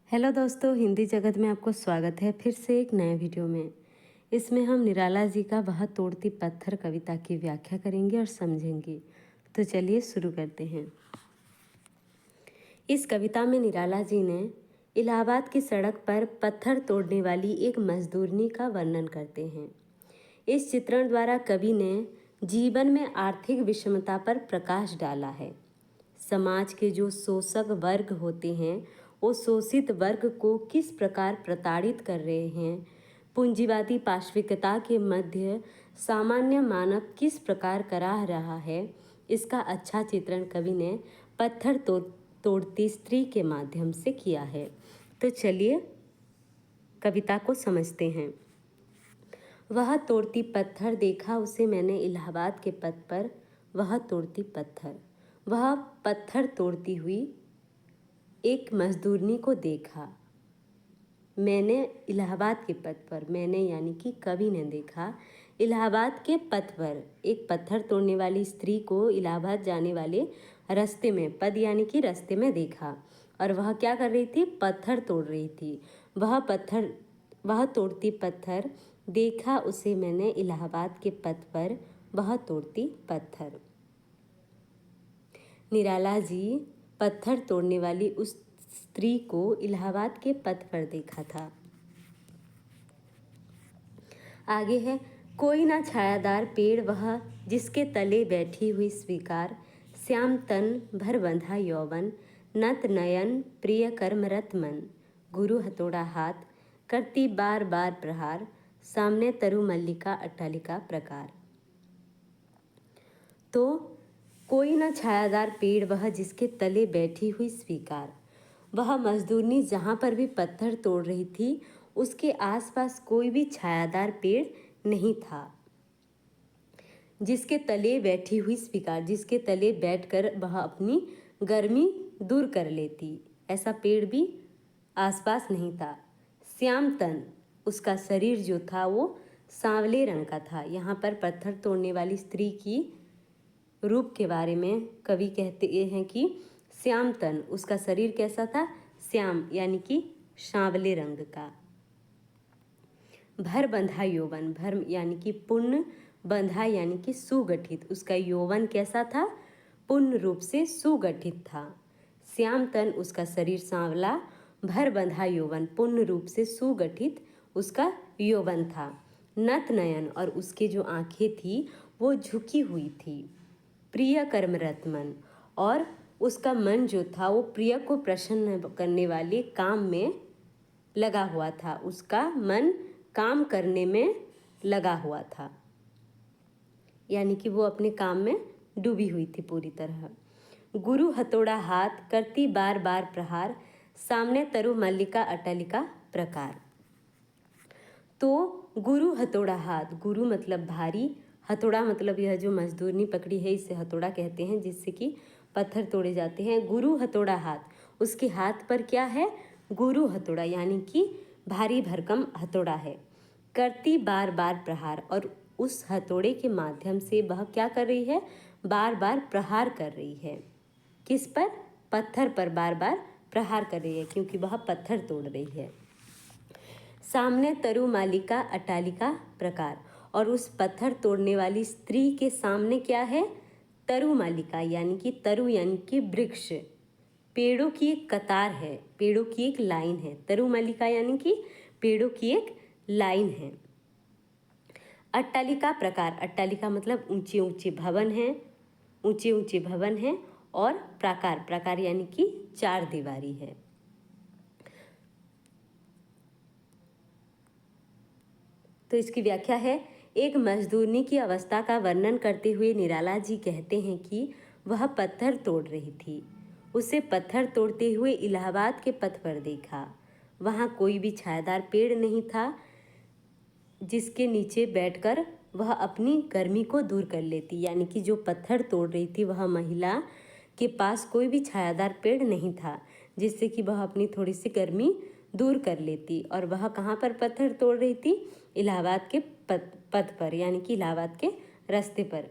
Hello दोस्तों, हिंदी जगत में आपको स्वागत है फिर से एक नए वीडियो में। इसमें हम निराला जी का वह तोड़ती पत्थर कविता की व्याख्या करेंगे और समझेंगे। तो चलिए शुरू करते हैं। इस कविता में निराला जी ने इलाहाबाद की सड़क पर पत्थर तोड़ने वाली एक मजदूरनी का वर्णन करते हैं। इस चित्रण द्वारा कवि ने जीवन में आर्थिक विषमता पर प्रकाश डाला है। समाज के जो शोषक वर्ग होते हैं वो शोषित वर्ग को किस प्रकार प्रताड़ित कर रहे हैं, पूंजीवादी पाशविकता के मध्य सामान्य मानव किस प्रकार कराह रहा है, इसका अच्छा चित्रण कवि ने पत्थर तोड़ती स्त्री के माध्यम से किया है। तो चलिए कविता को समझते हैं। वह तोड़ती पत्थर देखा उसे मैंने इलाहाबाद के पथ पर, वह तोड़ती पत्थर। वह पत्थर तोड़ती हुई एक मजदूरनी को देखा। मैंने इलाहाबाद के पथ पर, मैंने यानी कि कवि ने देखा इलाहाबाद के पथ पर एक पत्थर तोड़ने वाली स्त्री को इलाहाबाद जाने वाले रास्ते में, पद यानी कि रास्ते में देखा। और वह क्या कर रही थी? पत्थर तोड़ रही थी। वह तोड़ती पत्थर देखा उसे मैंने इलाहाबाद के पथ पर, वह तोड़ती पत्थर। निराला जी पत्थर तोड़ने वाली उस स्त्री को इलाहाबाद के पथ पर देखा था। आगे है, कोई ना छायादार पेड़ वह जिसके तले बैठी हुई स्वीकार, श्याम तन भर बंधा यौवन, नत नयन प्रिय कर्मरत मन, गुरु हथौड़ा हाथ करती बार बार प्रहार, सामने तरु मल्लिका अट्टालिका प्रकार। तो कोई न छायादार पेड़ वह जिसके तले बैठी हुई स्वीकार। वह मजदूरनी जहाँ पर भी पत्थर तोड़ रही थी उसके आसपास कोई भी छायादार पेड़ नहीं था। जिसके तले बैठी हुई स्वीकार, जिसके तले बैठकर वह अपनी गर्मी दूर कर लेती, ऐसा पेड़ भी आसपास नहीं था। श्याम तन, उसका शरीर जो था वो सांवले रंग का था। यहाँ पर पत्थर तोड़ने वाली स्त्री की रूप के बारे में कवि कहते हैं कि श्याम तन, उसका शरीर कैसा था? श्याम यानी कि सांवले रंग का। भर बंधा यौवन, भर यानी कि पूर्ण, बंधा यानी कि सुगठित, उसका यौवन कैसा था? पूर्ण रूप से सुगठित था। श्याम तन, उसका शरीर सांवला, भर बंधा यौवन, पूर्ण रूप से सुगठित उसका यौवन था। नत नयन, और उसके जो आंखें थी वो झुकी हुई थी। प्रिय कर्मरत मन, और उसका मन जो था वो प्रिय को प्रसन्न करने वाले काम में लगा हुआ था। उसका मन काम करने में लगा हुआ था, यानी कि वो अपने काम में डूबी हुई थी पूरी तरह। गुरु हथौड़ा हाथ करती बार बार प्रहार, सामने तरु मल्लिका अट्टालिका प्रकार। तो गुरु हथौड़ा हाथ, गुरु मतलब भारी, हथौड़ा मतलब यह जो मजदूरनी पकड़ी है इसे हथौड़ा कहते हैं, जिससे कि पत्थर तोड़े जाते हैं। गुरु हथौड़ा हाथ, उसके हाथ पर क्या है? गुरु हथौड़ा, यानी कि भारी भरकम हथौड़ा है। करती बार बार प्रहार, और उस हथौड़े के माध्यम से वह क्या कर रही है? बार बार प्रहार कर रही है। किस पर? पत्थर पर बार बार प्रहार कर रही है, क्योंकि वह पत्थर तोड़ रही है। सामने तरु मालिका अट्टालिका प्रकार, और उस पत्थर तोड़ने वाली स्त्री के सामने क्या है? तरु मालिका, यानी कि तरु यानी कि वृक्ष, पेड़ों की एक कतार है, पेड़ों की एक लाइन है। तरु मालिका यानी कि पेड़ों की एक लाइन है। अट्टालिका प्रकार, अट्टालिका मतलब ऊंचे ऊंचे भवन हैं, ऊंचे ऊंचे भवन हैं। और प्राकार, प्राकार यानी कि चार दीवारी है। तो इसकी व्याख्या है, एक मजदूरनी की अवस्था का वर्णन करते हुए निराला जी कहते हैं कि वह पत्थर तोड़ रही थी। उसे पत्थर तोड़ते हुए इलाहाबाद के पथ पर देखा। वहाँ कोई भी छायादार पेड़ नहीं था जिसके नीचे बैठकर वह अपनी गर्मी को दूर कर लेती, यानी कि जो पत्थर तोड़ रही थी वह महिला के पास कोई भी छायादार पेड़ नहीं था जिससे कि वह अपनी थोड़ी सी गर्मी दूर कर लेती। और वह कहाँ पर पत्थर तोड़ रही थी? इलाहाबाद के पथ पर, यानी कि इलाहाबाद के रास्ते पर।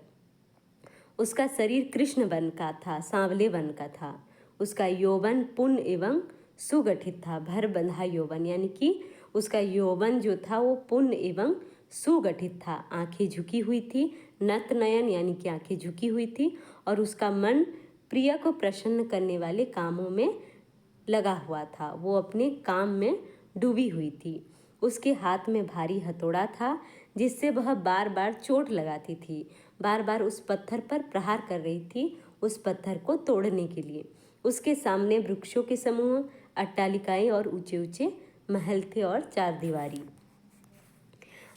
उसका शरीर कृष्ण वन का था, सांवले वन का था। उसका यौवन पूर्ण एवं सुगठित था। भर बंधा यौवन यानी कि उसका यौवन जो था वो पूर्ण एवं सुगठित था। आंखें झुकी हुई थी, नत नयन यानी कि आंखें झुकी हुई थी, और उसका मन प्रिय को प्रसन्न करने वाले कामों में लगा हुआ था। वो अपने काम में डूबी हुई थी। उसके हाथ में भारी हथौड़ा था जिससे वह बार बार चोट लगाती थी। बार बार उस पत्थर पर प्रहार कर रही थी, उस पत्थर को तोड़ने के लिए। उसके सामने वृक्षों के समूह, अट्टालिकाएं और ऊंचे ऊंचे महल थे और चारदीवारी।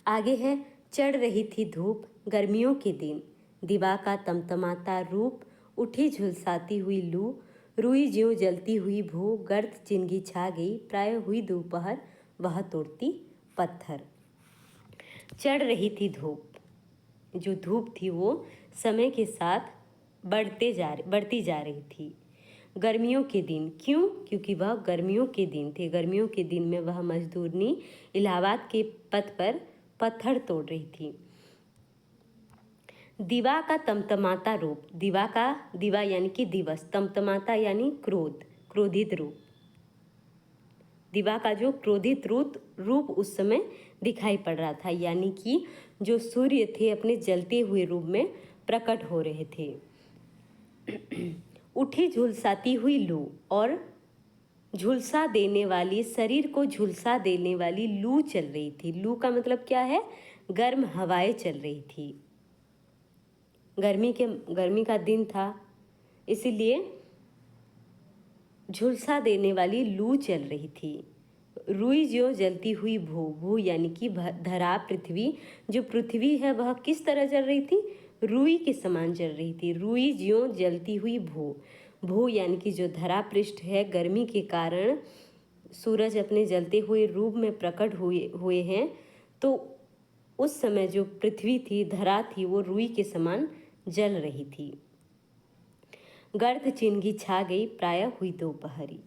आगे है, चढ़ रही थी धूप, गर्मियों के दिन, दिवा का तमतमाता रूप, उठी झुलसाती हुई लू, रुई ज्यों जलती हुई भू, गर्द चिंगी छा गई, प्राय हुई दोपहर, वह तोड़ती पत्थर। चढ़ रही थी धूप, जो धूप थी वो समय के साथ बढ़ती जा रही थी। गर्मियों के दिन, क्यों? क्योंकि वह गर्मियों के दिन थे। गर्मियों के दिन में वह मजदूरनी इलाहाबाद के पथ पर पत्थर तोड़ रही थी। दिवा का तमतमाता रूप, दिवा यानी कि दिवस, तमतमाता यानी क्रोध, क्रोधित रूप। दिवा का जो क्रोधित रूप उस समय दिखाई पड़ रहा था, यानी कि जो सूर्य थे अपने जलते हुए रूप में प्रकट हो रहे थे। उठी झुलसाती हुई लू, और झुलसा देने वाली, शरीर को झुलसा देने वाली लू चल रही थी। लू का मतलब क्या है? गर्म हवाएं चल रही थी। गर्मी का दिन था, इसीलिए झुलसा देने वाली लू चल रही थी। रुई ज्यों जलती हुई भू, भू यानी कि धरा, पृथ्वी, जो पृथ्वी है वह किस तरह जल रही थी? रुई के समान जल रही थी। रुई ज्यों जलती हुई भू, भू यानी कि जो धरा पृष्ठ है, गर्मी के कारण सूरज अपने जलते हुए रूप में प्रकट हुए हैं, तो उस समय जो पृथ्वी थी, धरा थी, वो रुई के समान जल रही थी। गर्द चिंगी छा गई, प्राय हुई दोपहरी,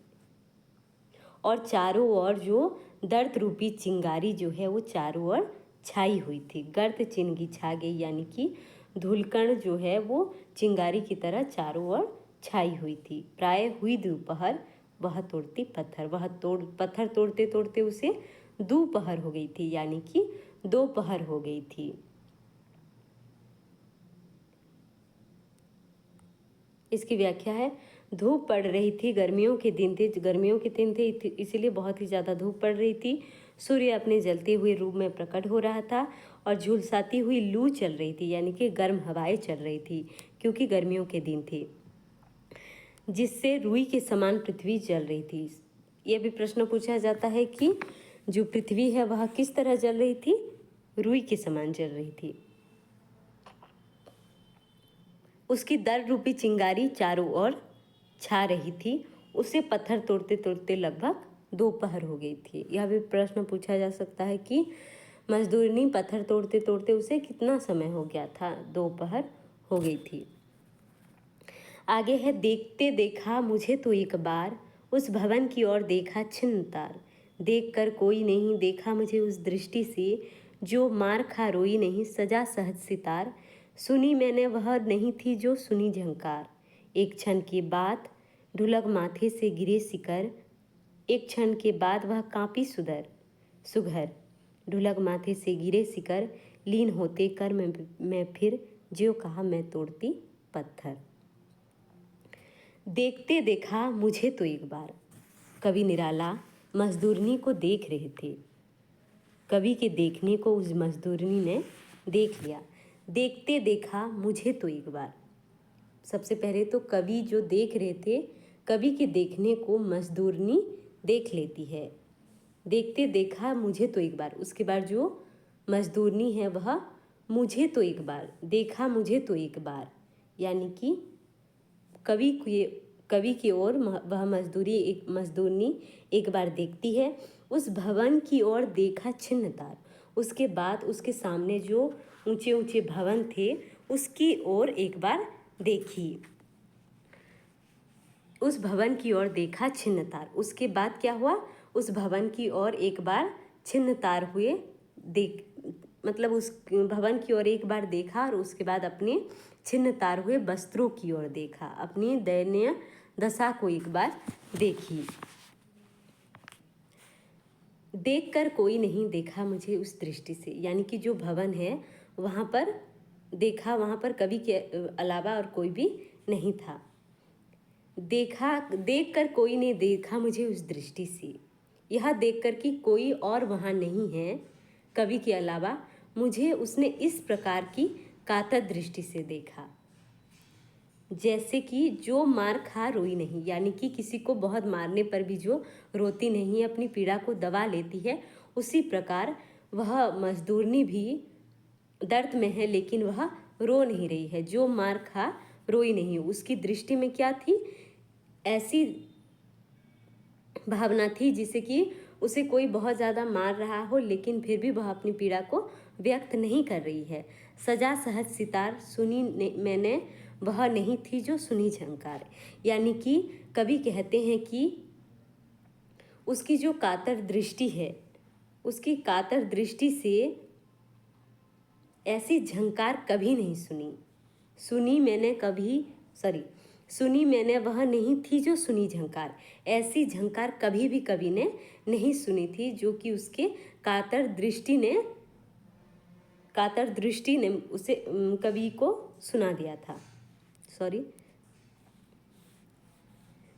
और चारों ओर जो दर्द रूपी चिंगारी जो है वो चारों ओर छाई हुई थी। गर्द चिंगी छा गई यानी कि धूलकण जो है वो चिंगारी की तरह चारों ओर छाई हुई थी। प्राय हुई दोपहर, वह तोड़ती पत्थर, पत्थर तोड़ते तोड़ते उसे दोपहर हो गई थी, यानी कि दोपहर हो गई थी। इसकी व्याख्या है, धूप पड़ रही थी, गर्मियों के दिन थे, इसीलिए बहुत ही ज़्यादा धूप पड़ रही थी। सूर्य अपने जलते हुए रूप में प्रकट हो रहा था और झुलसाती हुई लू चल रही थी, यानी कि गर्म हवाएं चल रही थी, क्योंकि गर्मियों के दिन थे, जिससे रुई के समान पृथ्वी जल रही थी। यह भी प्रश्न पूछा जाता है कि जो पृथ्वी है वह किस तरह जल रही थी? रुई के समान जल रही थी। उसकी दर्द रूपी चिंगारी चारों ओर छा रही थी। उसे पत्थर तोड़ते तोड़ते लगभग दोपहर हो गई थी। यह भी प्रश्न पूछा जा सकता है कि मजदूरनी पत्थर तोड़ते तोड़ते उसे कितना समय हो गया था? दोपहर हो गई थी। आगे है, देखते देखा मुझे तो एक बार, उस भवन की ओर देखा छिन्न तार, देख कर कोई नहीं, देखा मुझे उस दृष्टि से जो मार खा रोई नहीं, सजा सहज सितार, सुनी मैंने वह नहीं थी जो सुनी झंकार। एक क्षण के बाद ढुलक माथे से गिरे सिकर, एक क्षण के बाद वह कांपी सुघर, ढुलक माथे से गिरे सिकर, लीन होते कर मैं फिर, ज्यों कहा मैं तोड़ती पत्थर। देखते देखा मुझे तो एक बार, कवि निराला मजदूरनी को देख रहे थे। कवि के देखने को उस मजदूरनी ने देख लिया। देखते देखा मुझे तो एक बार, सबसे पहले तो कवि जो देख रहे थे, कवि के देखने को मजदूरनी देख लेती है। देखते देखा मुझे तो एक बार, उसके बाद जो मजदूरनी है वह मुझे तो एक बार, देखा मुझे तो एक बार, यानी कि कवि की ओर वह मजदूरनी एक बार देखती है। उस भवन की ओर देखा छिन्न तार, उसके बाद उसके सामने जो ऊंचे ऊंचे भवन थे उसकी ओर एक बार देखी। उस भवन की ओर देखा छिन्न तार, उसके बाद क्या हुआ? उस भवन की ओर एक बार छिन्न तार हुए, मतलब उस भवन की ओर एक बार देखा और उसके बाद अपने छिन्न तार हुए वस्त्रों की ओर देखा, अपनी दयनीय दशा को एक बार देखी। देखकर कोई नहीं देखा मुझे उस दृष्टि से, यानी कि जो भवन है वहाँ पर देखा, वहाँ पर कवि के अलावा और कोई भी नहीं था। देखा, देखकर कोई ने देखा मुझे उस दृष्टि से, यह देखकर कि कोई और वहाँ नहीं है कवि के अलावा, मुझे उसने इस प्रकार की कातर दृष्टि से देखा। जैसे कि जो मार खा रोई नहीं, यानी कि किसी को बहुत मारने पर भी जो रोती नहीं, अपनी पीड़ा को दबा लेती है, उसी प्रकार वह मजदूरनी भी दर्द में है लेकिन वह रो नहीं रही है। जो मार खा रोई नहीं, उसकी दृष्टि में क्या थी, ऐसी भावना थी जिसे कि उसे कोई बहुत ज़्यादा मार रहा हो लेकिन फिर भी वह अपनी पीड़ा को व्यक्त नहीं कर रही है। सजा सहज सितार सुनी मैंने, वह नहीं थी जो सुनी झंकार। यानी कि कवि कहते हैं कि उसकी जो कातर दृष्टि है, उसकी कातर दृष्टि से ऐसी झंकार कभी नहीं सुनी। सुनी मैंने कभी, सुनी मैंने वह नहीं थी जो सुनी झंकार। ऐसी झंकार कभी भी कवि ने नहीं सुनी थी जो कि उसके कातर दृष्टि ने उसे कवि को सुना दिया था।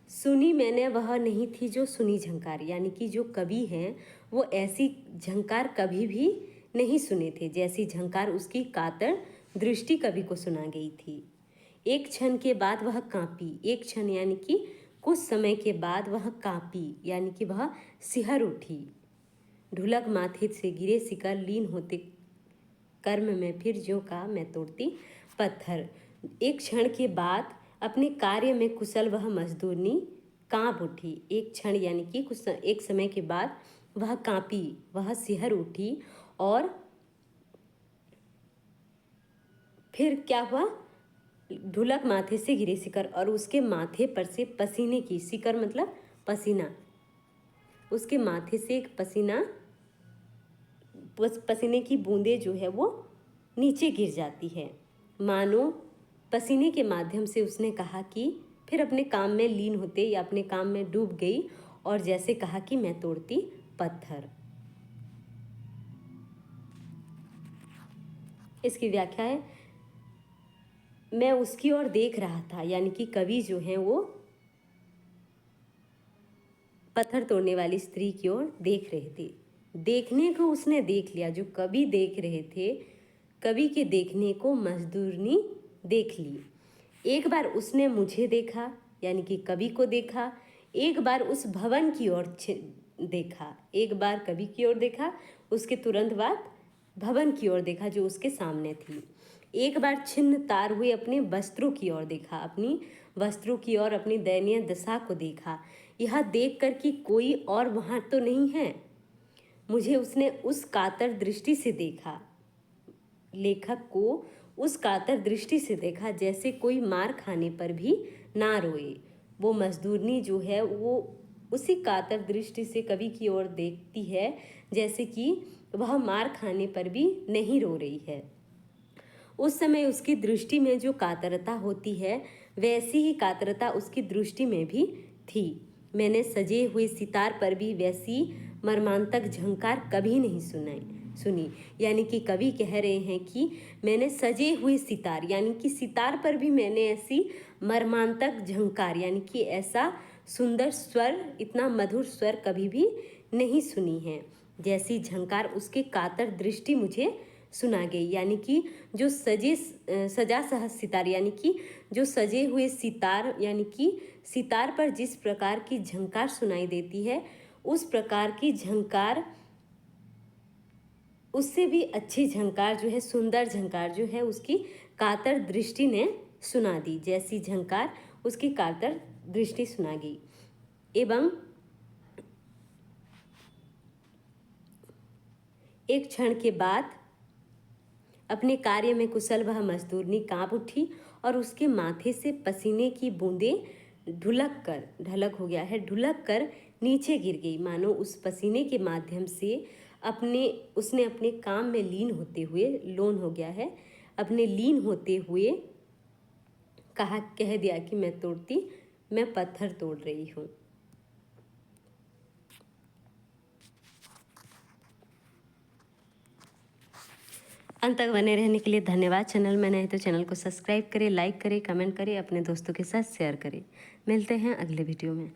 सुनी मैंने वह नहीं थी जो सुनी झंकार, यानी कि जो कवि हैं वो ऐसी झंकार कभी भी नहीं सुने थे जैसी झंकार उसकी कातर दृष्टि कवि को सुना गई थी। एक क्षण के बाद वह कांपी, एक क्षण यानी कि कुछ समय के बाद वह कांपी, यानी कि वह सिहर उठी। ढुलक माथे से गिरे शिकर, लीन होते कर्म में फिर ज्यों का मैं तोड़ती पत्थर। एक क्षण के बाद अपने कार्य में कुशल वह मजदूरनी कांप उठी। एक क्षण यानी कि कुछ एक समय के बाद वह कांपी, वह सिहर उठी और फिर क्या हुआ, ढुलक माथे से गिरे शिकर, और उसके माथे पर से पसीने की, शिकर मतलब पसीना, उसके माथे से एक पसीने की बूंदें जो है वो नीचे गिर जाती है। मानो पसीने के माध्यम से उसने कहा कि फिर अपने काम में लीन होते या अपने काम में डूब गई और जैसे कहा कि मैं तोड़ती पत्थर। इसकी व्याख्या है, मैं उसकी ओर देख रहा था, यानी कि कवि जो है वो पत्थर तोड़ने वाली स्त्री की ओर देख रहे थे। देखने को उसने देख लिया, जो कवि देख रहे थे, कवि के देखने को मजदूरनी देख ली। एक बार उसने मुझे देखा, यानी कि कवि को देखा, एक बार उस भवन की ओर देखा, एक बार कवि की ओर देखा, उसके तुरंत बाद भवन की ओर देखा जो उसके सामने थी। एक बार छिन्न तार हुए अपने वस्त्रों की ओर देखा, अपनी वस्त्रों की ओर, अपनी दयनीय दशा को देखा। यह देख कर कि कोई और वहाँ तो नहीं है, मुझे उसने उस कातर दृष्टि से देखा, लेखक को उस कातर दृष्टि से देखा जैसे कोई मार खाने पर भी ना रोए। वो मजदूरनी जो है वो उसी कातर दृष्टि से कवि की ओर देखती है जैसे कि वह मार खाने पर भी नहीं रो रही है। उस समय उसकी दृष्टि में जो कातरता होती है वैसी ही कातरता उसकी दृष्टि में भी थी। मैंने सजे हुए सितार पर भी वैसी मर्मांतक झंकार कभी नहीं सुनी। यानी कि कवि कह रहे हैं कि मैंने सजे हुए सितार, यानी कि सितार पर भी मैंने ऐसी मर्मांतक झंकार, यानी कि ऐसा सुंदर स्वर, इतना मधुर स्वर कभी भी नहीं सुनी है जैसी झंकार उसके कातर दृष्टि मुझे सुना गई। यानी कि जो सजा सहज सितार, यानी कि जो सजे हुए सितार, यानी कि सितार पर जिस प्रकार की झंकार सुनाई देती है उस प्रकार की झंकार, उससे भी अच्छी झंकार जो है, सुंदर झंकार जो है उसकी कातर दृष्टि ने सुना दी, जैसी झंकार उसकी कातर दृष्टि सुना गई। एवं एक क्षण के बाद अपने कार्य में कुशल वह मजदूरनी कांप उठी और उसके माथे से पसीने की बूंदें ढलक हो गया है, ढुलक कर नीचे गिर गई। मानो उस पसीने के माध्यम से उसने अपने काम में लीन होते हुए, लोन हो गया है, अपने लीन होते हुए कह दिया कि मैं पत्थर तोड़ रही हूँ। अंत तक बने रहने के लिए धन्यवाद। चैनल में नए हैं तो चैनल को सब्सक्राइब करें, लाइक करें, कमेंट करें, अपने दोस्तों के साथ शेयर करें। मिलते हैं अगले वीडियो में।